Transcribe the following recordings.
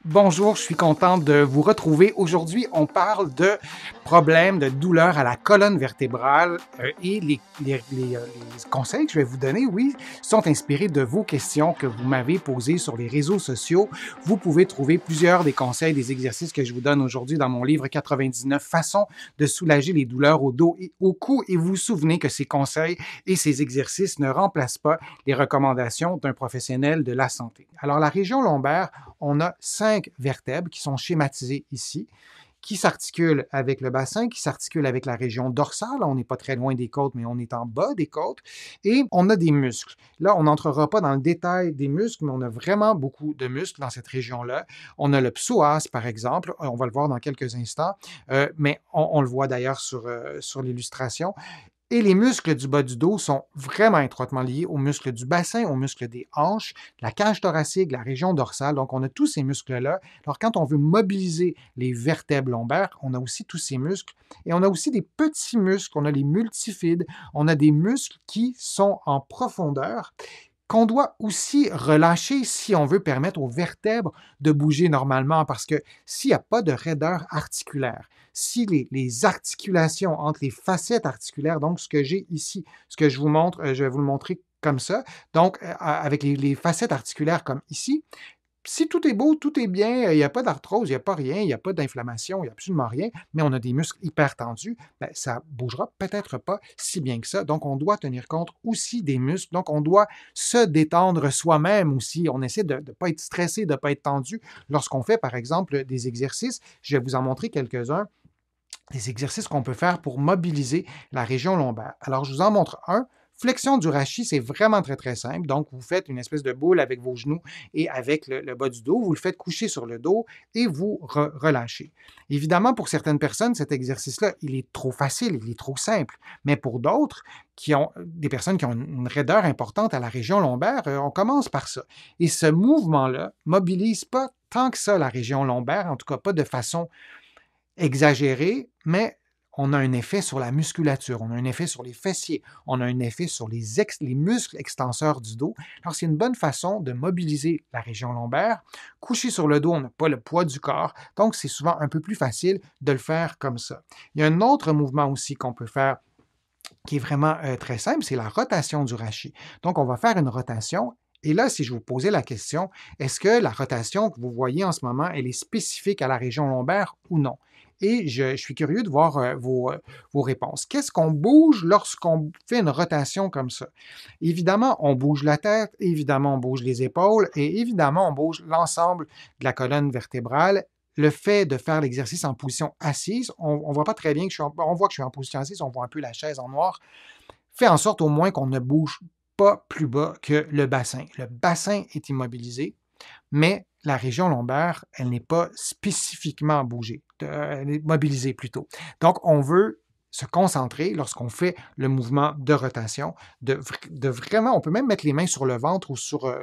Bonjour, je suis content de vous retrouver. Aujourd'hui, on parle de problèmes de douleur à la colonne vertébrale et les conseils que je vais vous donner, oui, sont inspirés de vos questions que vous m'avez posées sur les réseaux sociaux. Vous pouvez trouver plusieurs des conseils, des exercices que je vous donne aujourd'hui dans mon livre 99 façons de soulager les douleurs au dos et au cou. Et vous vous souvenez que ces conseils et ces exercices ne remplacent pas les recommandations d'un professionnel de la santé. Alors, la région lombaire, on a 5 vertèbres qui sont schématisées ici, qui s'articulent avec le bassin, qui s'articulent avec la région dorsale. On n'est pas très loin des côtes, mais on est en bas des côtes. Et on a des muscles. Là, on n'entrera pas dans le détail des muscles, mais on a vraiment beaucoup de muscles dans cette région-là. On a le psoas, par exemple. On va le voir dans quelques instants, mais on le voit d'ailleurs sur l'illustration. Et les muscles du bas du dos sont vraiment étroitement liés aux muscles du bassin, aux muscles des hanches, la cage thoracique, la région dorsale. Donc, on a tous ces muscles-là. Alors, quand on veut mobiliser les vertèbres lombaires, on a aussi tous ces muscles. Et on a aussi des petits muscles, on a les multifides, on a des muscles qui sont en profondeur qu'on doit aussi relâcher si on veut permettre aux vertèbres de bouger normalement, parce que s'il n'y a pas de raideur articulaire, si les articulations entre les facettes articulaires, donc ce que j'ai ici, ce que je vous montre, je vais vous le montrer comme ça, donc avec les facettes articulaires comme ici, si tout est beau, tout est bien, il n'y a pas d'arthrose, il n'y a pas rien, il n'y a pas d'inflammation, il n'y a absolument rien, mais on a des muscles hyper tendus, ben, ça ne bougera peut-être pas si bien que ça. Donc, on doit tenir compte aussi des muscles. Donc, on doit se détendre soi-même aussi. On essaie de ne pas être stressé, de ne pas être tendu lorsqu'on fait, par exemple, des exercices. Je vais vous en montrer quelques-uns, des exercices qu'on peut faire pour mobiliser la région lombaire. Alors, je vous en montre un. Flexion du rachis, c'est vraiment très, très simple. Donc, vous faites une espèce de boule avec vos genoux et avec le bas du dos. Vous le faites coucher sur le dos et vous relâchez. Évidemment, pour certaines personnes, cet exercice-là, il est trop facile, il est trop simple. Mais pour d'autres, des personnes qui ont une raideur importante à la région lombaire, on commence par ça. Et ce mouvement-là mobilise pas tant que ça la région lombaire, en tout cas pas de façon exagéré, mais on a un effet sur la musculature, on a un effet sur les fessiers, on a un effet sur les muscles extenseurs du dos. Alors, c'est une bonne façon de mobiliser la région lombaire. Couché sur le dos, on n'a pas le poids du corps, donc c'est souvent un peu plus facile de le faire comme ça. Il y a un autre mouvement aussi qu'on peut faire qui est vraiment très simple, c'est la rotation du rachis. Donc, on va faire une rotation. Et là, si je vous posais la question, est-ce que la rotation que vous voyez en ce moment, elle est spécifique à la région lombaire ou non? Et je suis curieux de voir vos réponses. Qu'est-ce qu'on bouge lorsqu'on fait une rotation comme ça? Évidemment, on bouge la tête, évidemment, on bouge les épaules et évidemment, on bouge l'ensemble de la colonne vertébrale. Le fait de faire l'exercice en position assise, on ne voit pas très bien que on voit que je suis en position assise, on voit un peu la chaise en noir, fait en sorte au moins qu'on ne bouge pas plus bas que le bassin. Le bassin est immobilisé, mais la région lombaire, elle n'est pas spécifiquement bougée, elle est mobilisée plutôt. Donc, on veut se concentrer lorsqu'on fait le mouvement de rotation, de vraiment, on peut même mettre les mains sur le ventre ou sur au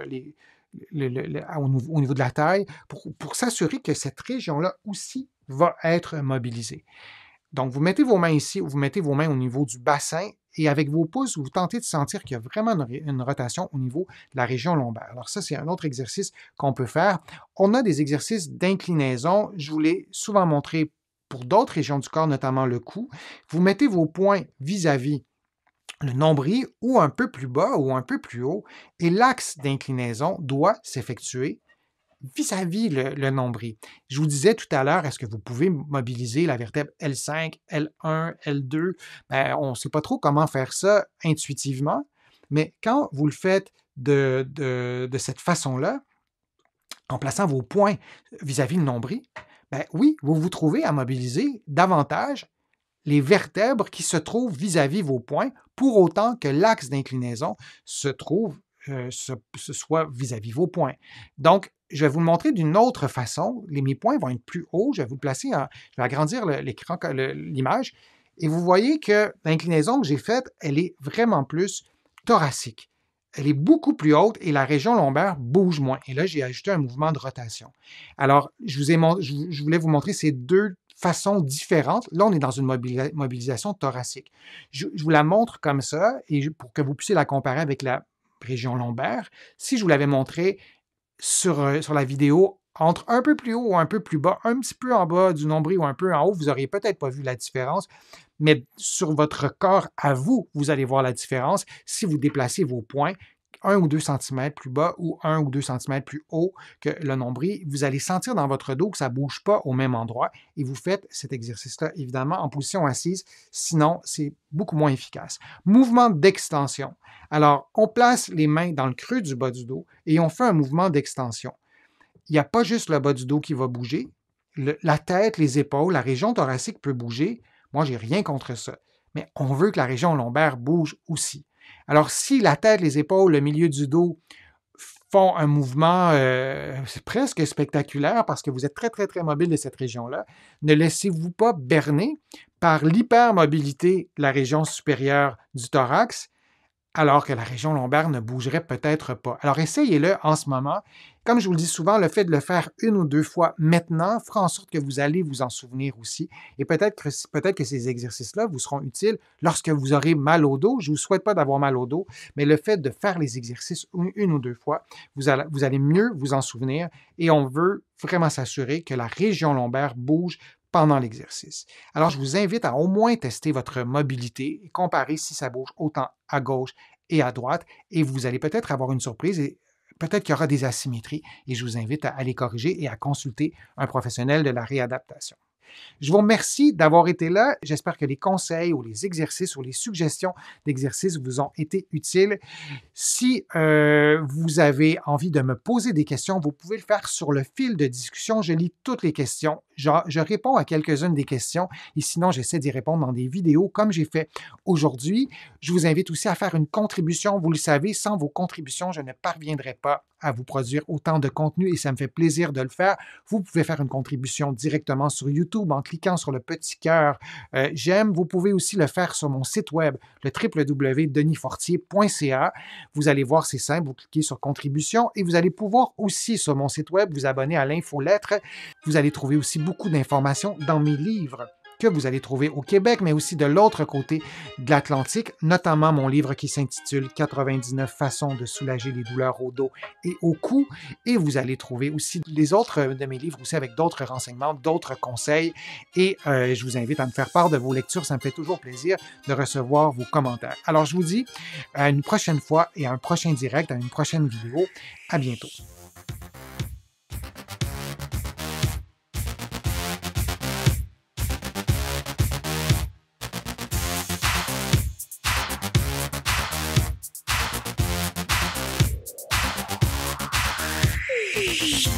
niveau de la taille pour s'assurer que cette région-là aussi va être mobilisée. Donc, vous mettez vos mains ici, vous mettez vos mains au niveau du bassin et avec vos pouces, vous tentez de sentir qu'il y a vraiment une rotation au niveau de la région lombaire. Alors ça, c'est un autre exercice qu'on peut faire. On a des exercices d'inclinaison. Je vous l'ai souvent montré pour d'autres régions du corps, notamment le cou. Vous mettez vos poings vis-à-vis le nombril ou un peu plus bas ou un peu plus haut et l'axe d'inclinaison doit s'effectuer vis-à-vis le nombril. Je vous disais tout à l'heure, est-ce que vous pouvez mobiliser la vertèbre L5, L1, L2? Ben, on ne sait pas trop comment faire ça intuitivement, mais quand vous le faites de cette façon-là, en plaçant vos poings vis-à-vis le nombril, ben oui, vous vous trouvez à mobiliser davantage les vertèbres qui se trouvent vis-à-vis vos poings, pour autant que l'axe d'inclinaison se trouve, ce soit vis-à-vis vos poings. Donc, je vais vous le montrer d'une autre façon. Mes poings vont être plus hauts. Je vais vous le placer je vais agrandir l'écran, l'image. Et vous voyez que l'inclinaison que j'ai faite, elle est vraiment plus thoracique. Elle est beaucoup plus haute et la région lombaire bouge moins. Et là, j'ai ajouté un mouvement de rotation. Alors, je voulais vous montrer ces deux façons différentes. Là, on est dans une mobilisation thoracique. Je vous la montre comme ça et pour que vous puissiez la comparer avec la région lombaire. Si je vous l'avais montré sur la vidéo entre un peu plus haut ou un peu plus bas, un petit peu en bas du nombril ou un peu en haut, vous n'auriez peut-être pas vu la différence, mais sur votre corps à vous, vous allez voir la différence si vous déplacez vos poings 1 ou 2 centimètres plus bas ou 1 ou 2 centimètres plus haut que le nombril. Vous allez sentir dans votre dos que ça ne bouge pas au même endroit et vous faites cet exercice-là, évidemment, en position assise. Sinon, c'est beaucoup moins efficace. Mouvement d'extension. Alors, on place les mains dans le creux du bas du dos et on fait un mouvement d'extension. Il n'y a pas juste le bas du dos qui va bouger. La tête, les épaules, la région thoracique peut bouger. Moi, je n'ai rien contre ça. Mais on veut que la région lombaire bouge aussi. Alors, si la tête, les épaules, le milieu du dos font un mouvement presque spectaculaire parce que vous êtes très, très, très mobile de cette région-là, ne laissez-vous pas berner par l'hypermobilité de la région supérieure du thorax, alors que la région lombaire ne bougerait peut-être pas. Alors, essayez-le en ce moment. Comme je vous le dis souvent, le fait de le faire 1 ou 2 fois maintenant fera en sorte que vous allez vous en souvenir aussi. Et peut-être que ces exercices-là vous seront utiles lorsque vous aurez mal au dos. Je ne vous souhaite pas d'avoir mal au dos, mais le fait de faire les exercices 1 ou 2 fois, vous allez mieux vous en souvenir. Et on veut vraiment s'assurer que la région lombaire bouge pendant l'exercice. Alors, je vous invite à au moins tester votre mobilité et comparer si ça bouge autant à gauche et à droite. Et vous allez peut-être avoir une surprise et peut-être qu'il y aura des asymétries. Et je vous invite à les corriger et à consulter un professionnel de la réadaptation. Je vous remercie d'avoir été là. J'espère que les conseils ou les exercices ou les suggestions d'exercices vous ont été utiles. Si vous avez envie de me poser des questions, vous pouvez le faire sur le fil de discussion. Je lis toutes les questions. Je réponds à quelques-unes des questions et sinon, j'essaie d'y répondre dans des vidéos comme j'ai fait aujourd'hui. Je vous invite aussi à faire une contribution. Vous le savez, sans vos contributions, je ne parviendrai pas à vous produire autant de contenu et ça me fait plaisir de le faire. Vous pouvez faire une contribution directement sur YouTube en cliquant sur le petit cœur j'aime. Vous pouvez aussi le faire sur mon site web, le www.denisfortier.ca. Vous allez voir, c'est simple, vous cliquez sur contribution et vous allez pouvoir aussi sur mon site web vous abonner à l'infolettre. Vous allez trouver aussi beaucoup d'informations dans mes livres que vous allez trouver au Québec, mais aussi de l'autre côté de l'Atlantique, notamment mon livre qui s'intitule « 99 façons de soulager les douleurs au dos et au cou ». Et vous allez trouver aussi les autres de mes livres aussi avec d'autres renseignements, d'autres conseils. Et je vous invite à me faire part de vos lectures. Ça me fait toujours plaisir de recevoir vos commentaires. Alors, je vous dis à une prochaine fois et à un prochain direct, à une prochaine vidéo. À bientôt. Shh.